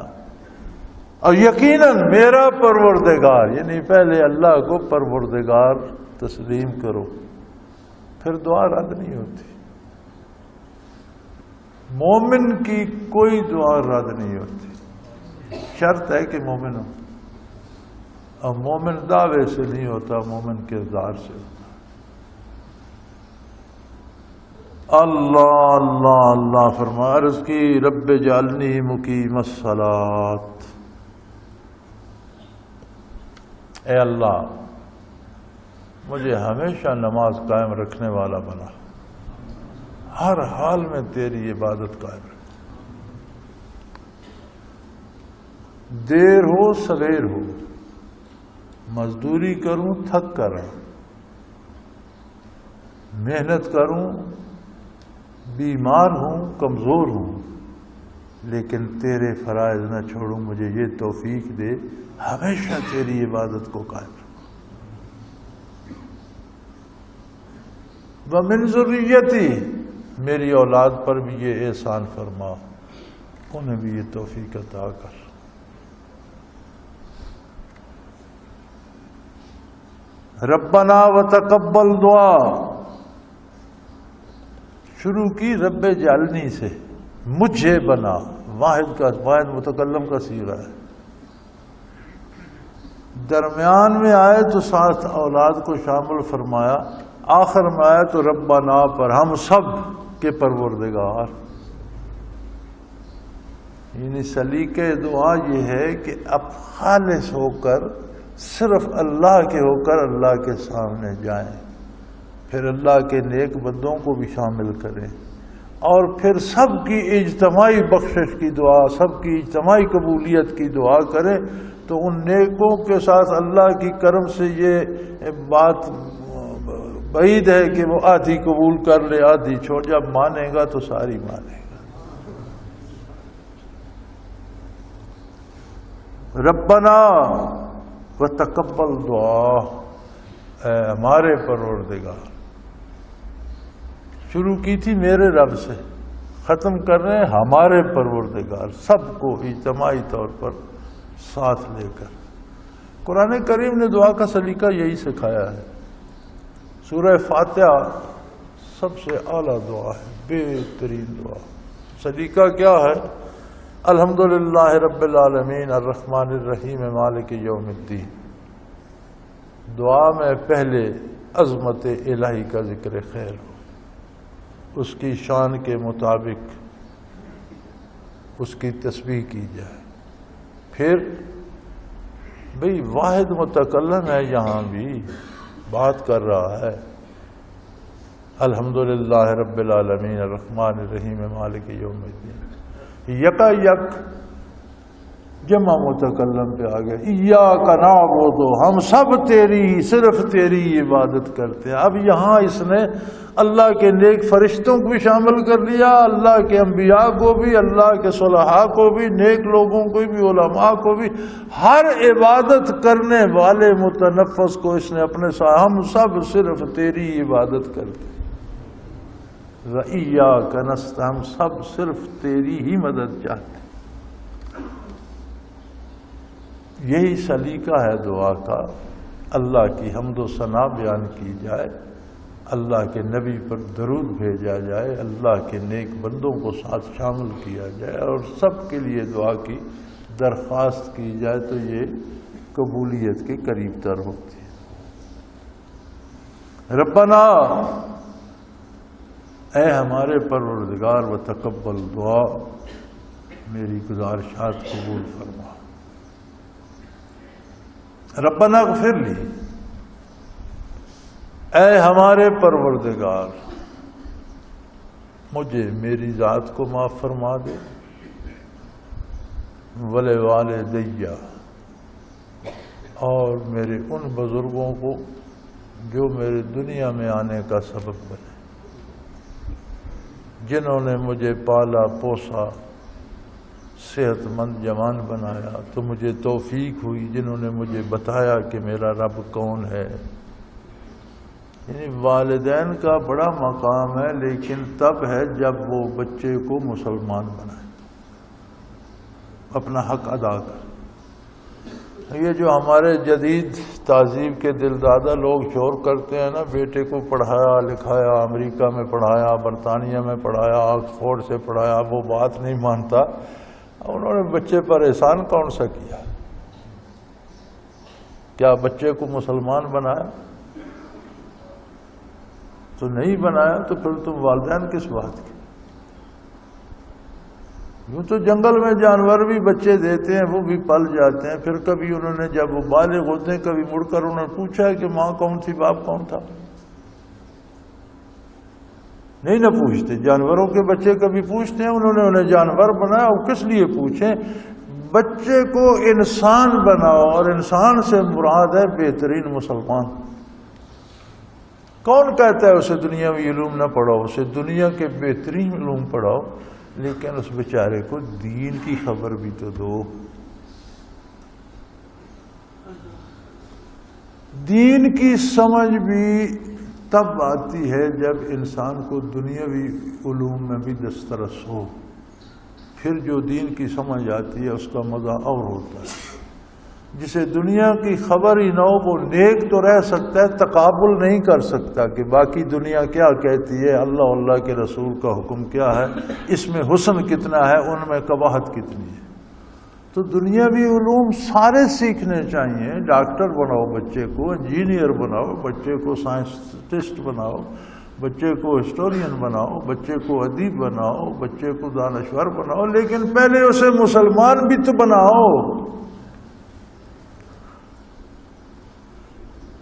اور یقیناً میرا پروردگار، یعنی پہلے اللہ کو پروردگار تسلیم کرو، پھر دعا رد نہیں ہوتی۔ مومن کی کوئی دعا رد نہیں ہوتی، شرط ہے کہ مومن ہو، اور مومن دعوے سے نہیں ہوتا، مومن کردار سے ہوتا۔ اللہ اللہ اللہ فرما، عرض کی رب جعلنی مقیم الصلاۃ، اے اللہ مجھے ہمیشہ نماز قائم رکھنے والا بنا، ہر حال میں تیری عبادت قائم رکھ، دیر ہو سویر ہو، مزدوری کروں تھک کر، محنت کروں، بیمار ہوں، کمزور ہوں، لیکن تیرے فرائض نہ چھوڑوں، مجھے یہ توفیق دے ہمیشہ تیری عبادت کو قائم رکھوں۔ وَمِن ذُرِّيَّتِي، میری اولاد پر بھی یہ احسان فرما، انہیں بھی یہ توفیق عطا کر۔ ربنا وتقبل دعا، شروع کی رب جعلنی سے، مجھے بنا، واحد متکلم کا صیغہ ہے، درمیان میں آئے تو ساتھ اولاد کو شامل فرمایا، آخر میں آئے تو ربنا پر، ہم سب کے پروردگار۔ یعنی سلیقہ دعا یہ ہے کہ اب خالص ہو کر صرف اللہ کے ہو کر اللہ کے سامنے جائیں، پھر اللہ کے نیک بندوں کو بھی شامل کریں، اور پھر سب کی اجتماعی بخشش کی دعا، سب کی اجتماعی قبولیت کی دعا کریں، تو ان نیکوں کے ساتھ اللہ کی کرم سے یہ بات بعید ہے کہ وہ آدھی قبول کر لے آدھی چھوڑ، جب مانے گا تو ساری مانے گا۔ ربنا وتقبل دعا، اے ہمارے پروردگار، شروع کی تھی میرے رب سے، ختم کر رہے ہیں ہمارے پروردگار، سب کو اجتماعی طور پر ساتھ لے کر۔ قرآن کریم نے دعا کا سلیقہ یہی سکھایا ہے۔ سورہ فاتحہ سب سے اعلیٰ دعا ہے، بہترین دعا۔ سلیقہ کیا ہے؟ الحمدللہ رب العالمین الرحمن الرحیم مالک یوم الدین۔ دعا میں پہلے عظمت الہی کا ذکر خیر ہو، اس کی شان کے مطابق اس کی تسبیح کی جائے، پھر بھئی واحد متکلم ہے، یہاں بھی بات کر رہا ہے، الحمدللہ رب العالمین الرحمن الرحیم مالک یوم الدین، یکا یک جمع متکلم پہ آ گیا، ایاک نعبد، ہم سب تیری ہی، صرف تیری عبادت کرتے ہیں۔ اب یہاں اس نے اللہ کے نیک فرشتوں کو بھی شامل کر لیا، اللہ کے انبیاء کو بھی، اللہ کے صلحاء کو بھی، نیک لوگوں کو بھی، علماء کو بھی، ہر عبادت کرنے والے متنفس کو اس نے اپنے ساتھ، ہم سب صرف تیری عبادت کرتے ہیں۔ وَإِيَّاكَ نَسْتَعِينُ، ہم سب صرف تیری ہی مدد چاہتے ہیں۔ یہی سلیقہ ہے دعا کا، اللہ کی حمد و ثنا بیان کی جائے، اللہ کے نبی پر درود بھیجا جائے، اللہ کے نیک بندوں کو ساتھ شامل کیا جائے، اور سب کے لیے دعا کی درخواست کی جائے، تو یہ قبولیت کے قریب تر ہوتی ہے۔ ربنا، اے ہمارے پروردگار، وتقبل دعا، میری گزارشات قبول فرما۔ ربنا اغفر لی، اے ہمارے پروردگار، مجھے میری ذات کو معاف فرما دے، ولوالدی، اور میرے ان بزرگوں کو جو میرے دنیا میں آنے کا سبب بنے، جنہوں نے مجھے پالا پوسا، صحت مند جوان بنایا، تو مجھے توفیق ہوئی، جنہوں نے مجھے بتایا کہ میرا رب کون ہے۔ یعنی والدین کا بڑا مقام ہے، لیکن تب ہے جب وہ بچے کو مسلمان بنائے، اپنا حق ادا کر۔ یہ جو ہمارے جدید تہذیب کے دل دادا لوگ شور کرتے ہیں نا، بیٹے کو پڑھایا لکھایا، امریکہ میں پڑھایا، برطانیہ میں پڑھایا، آکسفورڈ سے پڑھایا، وہ بات نہیں مانتا، انہوں نے بچے پر احسان کون سا کیا؟ کیا بچے کو مسلمان بنایا؟ تو نہیں بنایا، تو پھر تم والدین کس بات کے؟ یوں تو جنگل میں جانور بھی بچے دیتے ہیں، وہ بھی پل جاتے ہیں، پھر کبھی انہوں نے جب وہ بالغ ہوتے ہیں، کبھی مڑ کر انہوں نے پوچھا کہ ماں کون تھی، باپ کون تھا؟ نہیں نہ پوچھتے۔ جانوروں کے بچے کبھی پوچھتے ہیں؟ انہیں جانور بنایا، اور کس لیے پوچھیں؟ بچے کو انسان بناؤ، اور انسان سے مراد ہے بہترین مسلمان۔ کون کہتا ہے اسے دنیاوی علوم نہ پڑھاؤ، اسے دنیا کے بہترین علوم پڑھاؤ، لیکن اس بیچارے کو دین کی خبر بھی تو دو۔ دین کی سمجھ بھی تب آتی ہے جب انسان کو دنیاوی علوم میں بھی دسترس ہو، پھر جو دین کی سمجھ آتی ہے اس کا مزہ اور ہوتا ہے۔ جسے دنیا کی خبر ہی نہ ہو، وہ نیک تو رہ سکتا ہے، تقابل نہیں کر سکتا کہ باقی دنیا کیا کہتی ہے، اللہ کے رسول کا حکم کیا ہے، اس میں حسن کتنا ہے، ان میں قباحت کتنی ہے۔ تو دنیاوی علوم سارے سیکھنے چاہیے۔ ڈاکٹر بناؤ بچے کو، انجینئر بناؤ بچے کو، سائنسسٹ بناؤ بچے کو، ہسٹورین بناؤ بچے کو، ادیب بناؤ بچے کو، دانشور بناؤ، لیکن پہلے اسے مسلمان بھی تو بناؤ۔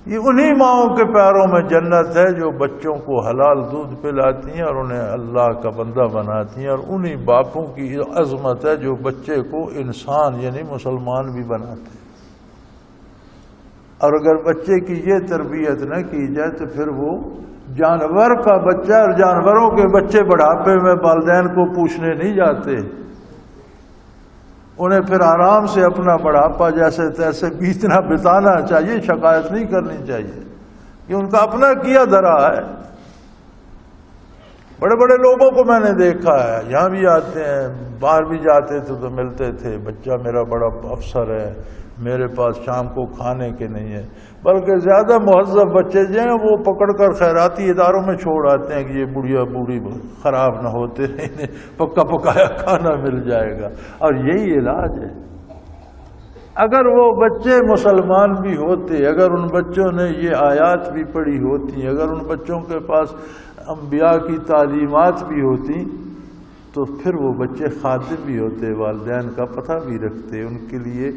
یہ انہی ماؤں کے پیروں میں جنت ہے جو بچوں کو حلال دودھ پلاتی ہیں اور انہیں اللہ کا بندہ بناتی ہیں، اور انہی باپوں کی عظمت ہے جو بچے کو انسان یعنی مسلمان بھی بناتے ہیں۔ اور اگر بچے کی یہ تربیت نہ کی جائے تو پھر وہ جانور کا بچہ، اور جانوروں کے بچے بڑھاپے میں والدین کو پوچھنے نہیں جاتے، انہیں پھر آرام سے اپنا بڑھاپا جیسے تیسے بتانا چاہیے، شکایت نہیں کرنی چاہیے، یہ ان کا اپنا کیا دھرا ہے۔ بڑے بڑے لوگوں کو میں نے دیکھا ہے، یہاں بھی آتے ہیں، باہر بھی جاتے تھے تو ملتے تھے، بچہ میرا بڑا افسر ہے، میرے پاس شام کو کھانے کے نہیں ہے، بلکہ زیادہ مہذب بچے جو ہیں وہ پکڑ کر خیراتی اداروں میں چھوڑ آتے ہیں کہ یہ بڑھیا بوڑھی خراب نہ ہوتے، انہیں پکا پکایا کھانا مل جائے گا، اور یہی علاج ہے۔ اگر وہ بچے مسلمان بھی ہوتے، اگر ان بچوں نے یہ آیات بھی پڑھی ہوتی، اگر ان بچوں کے پاس انبیاء کی تعلیمات بھی ہوتی، تو پھر وہ بچے خادم بھی ہوتے، والدین کا پتہ بھی رکھتے، ان کے لیے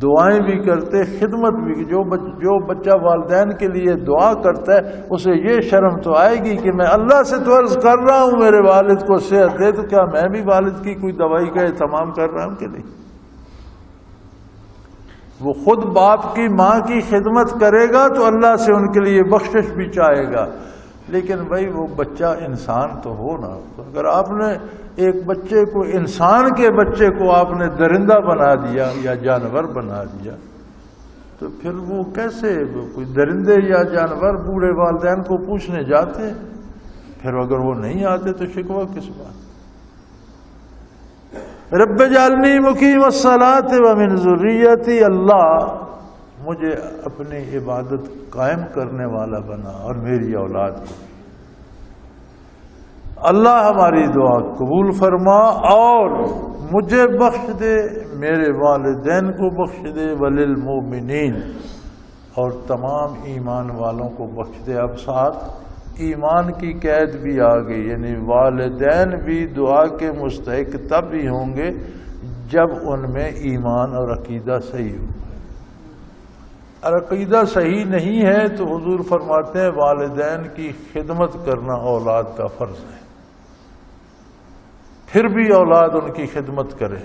دعائیں بھی کرتے، خدمت بھی۔ جو بچہ والدین کے لیے دعا کرتا ہے اسے یہ شرم تو آئے گی کہ میں اللہ سے تو عرض کر رہا ہوں میرے والد کو صحت دے، تو کیا میں بھی والد کی کوئی دوائی کا اہتمام کر رہا ہوں کہ نہیں؟ وہ خود باپ کی ماں کی خدمت کرے گا تو اللہ سے ان کے لیے بخشش بھی چاہے گا، لیکن بھائی وہ بچہ انسان تو ہو نا۔ اگر آپ نے ایک بچے کو، انسان کے بچے کو آپ نے درندہ بنا دیا یا جانور بنا دیا، تو پھر وہ کیسے کوئی درندے یا جانور بوڑھے والدین کو پوچھنے جاتے؟ پھر اگر وہ نہیں آتے تو شکوہ کس بات؟ رب اجعلنی مقیم الصلاۃ ومن ذریتی، اللہ مجھے اپنی عبادت قائم کرنے والا بنا اور میری اولاد کو۔ اللہ ہماری دعا قبول فرما اور مجھے بخش دے، میرے والدین کو بخش دے، وللمؤمنین، اور تمام ایمان والوں کو بخش دے۔ اب ساتھ ایمان کی قید بھی آ گئی، یعنی والدین بھی دعا کے مستحق تب ہی ہوں گے جب ان میں ایمان اور عقیدہ صحیح ہو۔ اور عقیدہ صحیح نہیں ہے تو حضور فرماتے ہیں والدین کی خدمت کرنا اولاد کا فرض ہے، پھر بھی اولاد ان کی خدمت کرے۔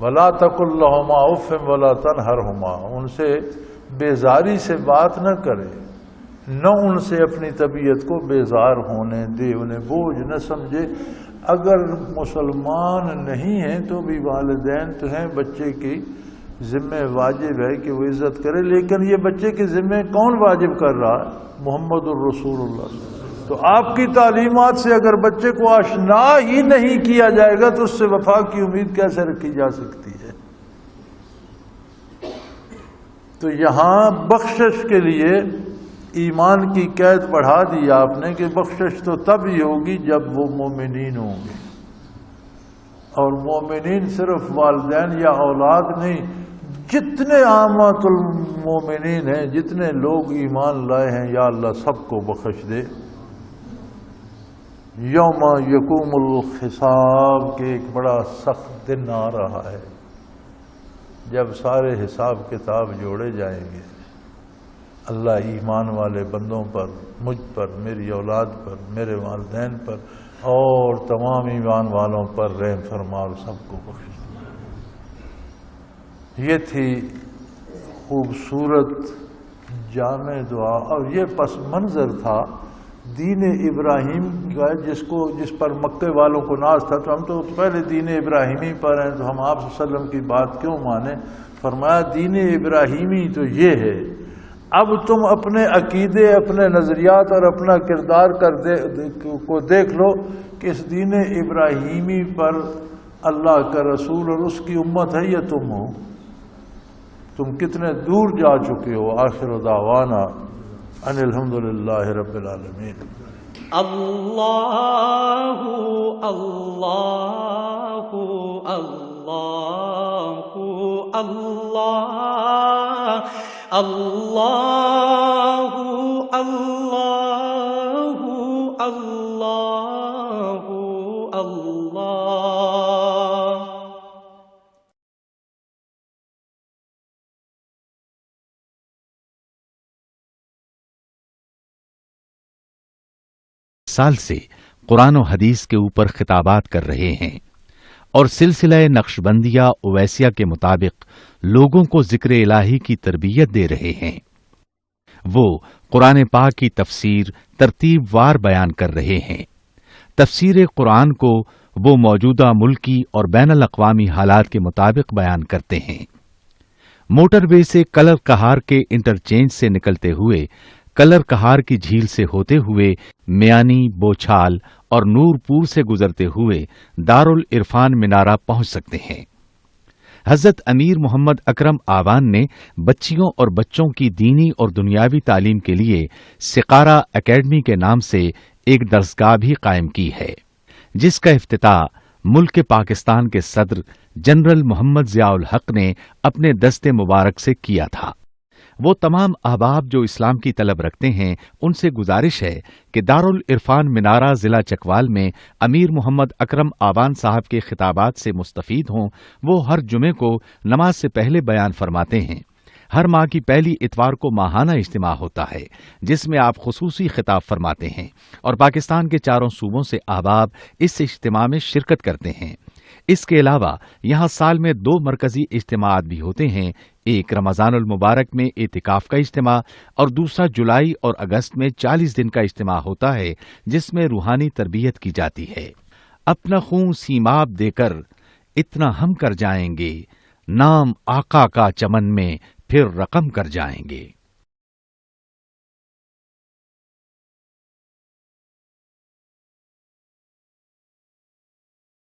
وَلَا تَقُل لَّهُمَا أُفٍّ وَلَا تَنْهَرْهُمَا، ان سے بیزاری سے بات نہ کرے، نہ ان سے اپنی طبیعت کو بیزار ہونے دے، انہیں بوجھ نہ سمجھے۔ اگر مسلمان نہیں ہیں تو بھی والدین تو ہیں، بچے کی ذمہ واجب ہے کہ وہ عزت کرے، لیکن یہ بچے کے ذمہ کون واجب کر رہا ہے؟ محمد الرسول اللہ۔ تو آپ کی تعلیمات سے اگر بچے کو آشنا ہی نہیں کیا جائے گا تو اس سے وفا کی امید کیسے رکھی جا سکتی ہے؟ تو یہاں بخشش کے لیے ایمان کی قید بڑھا دی آپ نے کہ بخشش تو تب ہی ہوگی جب وہ مومنین ہوں گے، اور مومنین صرف والدین یا اولاد نہیں، جتنے عامۃ المومنین ہیں، جتنے لوگ ایمان لائے ہیں، یا اللہ سب کو بخش دے۔ یوم یقوم الحساب کے ایک بڑا سخت دن آ رہا ہے جب سارے حساب کتاب جوڑے جائیں گے۔ اللہ ایمان والے بندوں پر، مجھ پر، میری اولاد پر، میرے والدین پر اور تمام ایمان والوں پر رحم فرما اور سب کو بخش۔ یہ تھی خوبصورت جامع دعا، اور یہ پس منظر تھا دین ابراہیم کا، جس پر مکے والوں کو ناز تھا۔ تو ہم تو پہلے دین ابراہیمی پر ہیں، تو ہم آپ صلی اللہ علیہ وسلم کی بات کیوں مانیں؟ فرمایا دین ابراہیمی تو یہ ہے، اب تم اپنے عقیدے، اپنے نظریات اور اپنا کردار کو دیکھ لو کہ اس دین ابراہیمی پر اللہ کا رسول اور اس کی امت ہے یا تم ہو؟ تم کتنے دور جا چکے ہو۔ آخر دعوانا ان الحمدللہ رب العالمین۔ اللہ اللہ اللہ اللہ اللہ اللہ اللہ اللہ سال سے قرآن و حدیث کے اوپر خطابات کر رہے ہیں اور سلسلہ نقشبندیہ اویسیہ کے مطابق لوگوں کو ذکر الہی کی تربیت دے رہے ہیں۔ وہ قرآن پاک کی تفسیر ترتیب وار بیان کر رہے ہیں۔ تفسیر قرآن کو وہ موجودہ ملکی اور بین الاقوامی حالات کے مطابق بیان کرتے ہیں۔ موٹر وے سے کلر کہار کے انٹرچینج سے نکلتے ہوئے، کلر کہار کی جھیل سے ہوتے ہوئے، میانی، بوچھال اور نور پور سے گزرتے ہوئے دارالعرفان منارہ پہنچ سکتے ہیں۔ حضرت امیر محمد اکرم آوان نے بچیوں اور بچوں کی دینی اور دنیاوی تعلیم کے لیے سقارہ اکیڈمی کے نام سے ایک درسگاہ بھی قائم کی ہے، جس کا افتتاح ملک پاکستان کے صدر جنرل محمد ضیاء الحق نے اپنے دست مبارک سے کیا تھا۔ وہ تمام احباب جو اسلام کی طلب رکھتے ہیں ان سے گزارش ہے کہ دارالعرفان منارہ ضلع چکوال میں امیر محمد اکرم آوان صاحب کے خطابات سے مستفید ہوں۔ وہ ہر جمعے کو نماز سے پہلے بیان فرماتے ہیں۔ ہر ماہ کی پہلی اتوار کو ماہانہ اجتماع ہوتا ہے جس میں آپ خصوصی خطاب فرماتے ہیں اور پاکستان کے چاروں صوبوں سے احباب اس اجتماع میں شرکت کرتے ہیں۔ اس کے علاوہ یہاں سال میں 2 مرکزی اجتماعات بھی ہوتے ہیں، ایک رمضان المبارک میں اعتکاف کا اجتماع اور دوسرا جولائی اور اگست میں 40 دن کا اجتماع ہوتا ہے جس میں روحانی تربیت کی جاتی ہے۔ اپنا خون سیماب دے کر اتنا ہم کر جائیں گے، نام آقا کا چمن میں پھر رقم کر جائیں گے۔